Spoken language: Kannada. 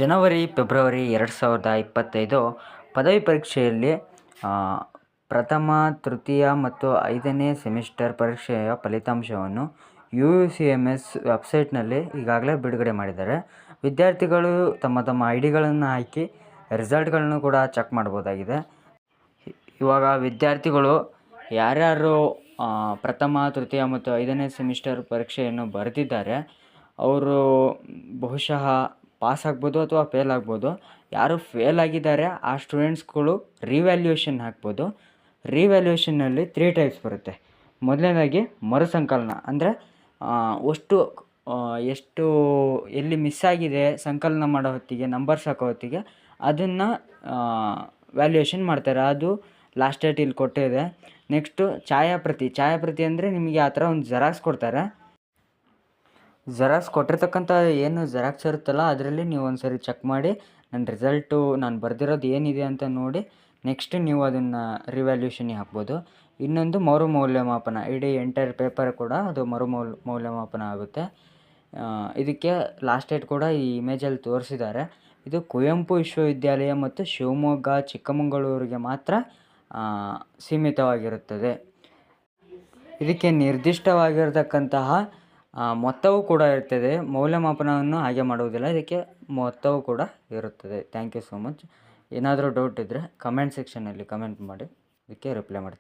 ಜನವರಿ ಫೆಬ್ರವರಿ 2025 ಪದವಿ ಪರೀಕ್ಷೆಯಲ್ಲಿ ಪ್ರಥಮ ತೃತೀಯ ಮತ್ತು 5ನೇ ಸೆಮಿಸ್ಟರ್ ಪರೀಕ್ಷೆಯ ಫಲಿತಾಂಶವನ್ನು UUCMS ವೆಬ್ಸೈಟ್ನಲ್ಲಿ ಈಗಾಗಲೇ ಬಿಡುಗಡೆ ಮಾಡಿದ್ದಾರೆ. ವಿದ್ಯಾರ್ಥಿಗಳು ತಮ್ಮ ಐ ಡಿಗಳನ್ನು ಹಾಕಿ ರಿಸಲ್ಟ್ಗಳನ್ನು ಕೂಡ ಚೆಕ್ ಮಾಡ್ಬೋದಾಗಿದೆ. ಇವಾಗ ವಿದ್ಯಾರ್ಥಿಗಳು ಯಾರ್ಯಾರು ಪ್ರಥಮ ತೃತೀಯ ಮತ್ತು 5ನೇ ಸೆಮಿಸ್ಟರ್ ಪರೀಕ್ಷೆಯನ್ನು ಬರೆದಿದ್ದಾರೆ ಅವರು ಬಹುಶಃ ಪಾಸ್ ಆಗ್ಬೋದು ಅಥವಾ ಫೇಲ್ ಆಗ್ಬೋದು. ಯಾರು ಫೇಲ್ ಆಗಿದ್ದಾರೆ ಆ ಸ್ಟೂಡೆಂಟ್ಸ್ಗಳು ರಿವ್ಯಾಲ್ಯೂಯೇಷನ್ ಹಾಕ್ಬೋದು. ರಿವ್ಯಾಲ್ಯೂಯೇಷನ್ನಲ್ಲಿ 3 ಟೈಪ್ಸ್ ಬರುತ್ತೆ. ಮೊದಲನೇದಾಗಿ ಮರುಸಂಕಲನ, ಅಂದರೆ ಎಷ್ಟು ಎಲ್ಲಿ ಮಿಸ್ ಆಗಿದೆ ಸಂಕಲನ ಮಾಡೋ ಹೊತ್ತಿಗೆ, ನಂಬರ್ಸ್ ಹಾಕೋ ಹೊತ್ತಿಗೆ ಅದನ್ನು ವ್ಯಾಲ್ಯೂಯೇಷನ್ ಮಾಡ್ತಾರೆ. ಅದು ಲಾಸ್ಟ್ ಡೇಟ್ ಇಲ್ಲಿ ಕೊಟ್ಟಿದೆ. ನೆಕ್ಸ್ಟು ಛಾಯಾಪ್ರತಿ ಅಂದರೆ ನಿಮಗೆ ಆ ಥರ ಒಂದು ಜೆರಾಕ್ಸ್ ಕೊಡ್ತಾರೆ. ಜೆರಾಕ್ಸ್ ಕೊಟ್ಟಿರ್ತಕ್ಕಂಥ ಏನು ಜೆರಾಕ್ಸ್ ಇರುತ್ತಲ್ಲ ಅದರಲ್ಲಿ ನೀವು ಒಂದು ಸರಿ ಚೆಕ್ ಮಾಡಿ ನನ್ನ ರಿಸಲ್ಟು ನಾನು ಬರೆದಿರೋದು ಏನಿದೆ ಅಂತ ನೋಡಿ ನೆಕ್ಸ್ಟ್ ನೀವು ಅದನ್ನು ರಿವ್ಯಾಲ್ಯೂಷನಿಗೆ ಹಾಕ್ಬೋದು. ಇನ್ನೊಂದು ಮೌಲ್ಯಮಾಪನ, ಇಡೀ ಎಂಟೈರ್ ಪೇಪರ್ ಕೂಡ ಅದು ಮೌಲ್ಯಮಾಪನ ಆಗುತ್ತೆ. ಇದಕ್ಕೆ ಲಾಸ್ಟ್ ಡೇಟ್ ಕೂಡ ಈ ಇಮೇಜಲ್ಲಿ ತೋರಿಸಿದ್ದಾರೆ. ಇದು ಕುವೆಂಪು ವಿಶ್ವವಿದ್ಯಾಲಯ ಮತ್ತು ಶಿವಮೊಗ್ಗ, ಚಿಕ್ಕಮಗಳೂರಿಗೆ ಮಾತ್ರ ಸೀಮಿತವಾಗಿರುತ್ತದೆ. ಇದಕ್ಕೆ ನಿರ್ದಿಷ್ಟವಾಗಿರತಕ್ಕಂತಹ ಮೊತ್ತವೂ ಕೂಡ ಇರ್ತದೆ. ಮೌಲ್ಯಮಾಪನವನ್ನು ಹಾಗೆ ಮಾಡುವುದಿಲ್ಲ, ಇದಕ್ಕೆ ಮೊತ್ತವೂ ಕೂಡ ಇರುತ್ತದೆ. Thank you so much. ಏನಾದರೂ ಡೌಟ್ ಇದ್ದರೆ ಕಮೆಂಟ್ ಸೆಕ್ಷನಲ್ಲಿ ಕಮೆಂಟ್ ಮಾಡಿ, ಇದಕ್ಕೆ ರಿಪ್ಲೈ ಮಾಡ್ತೀನಿ.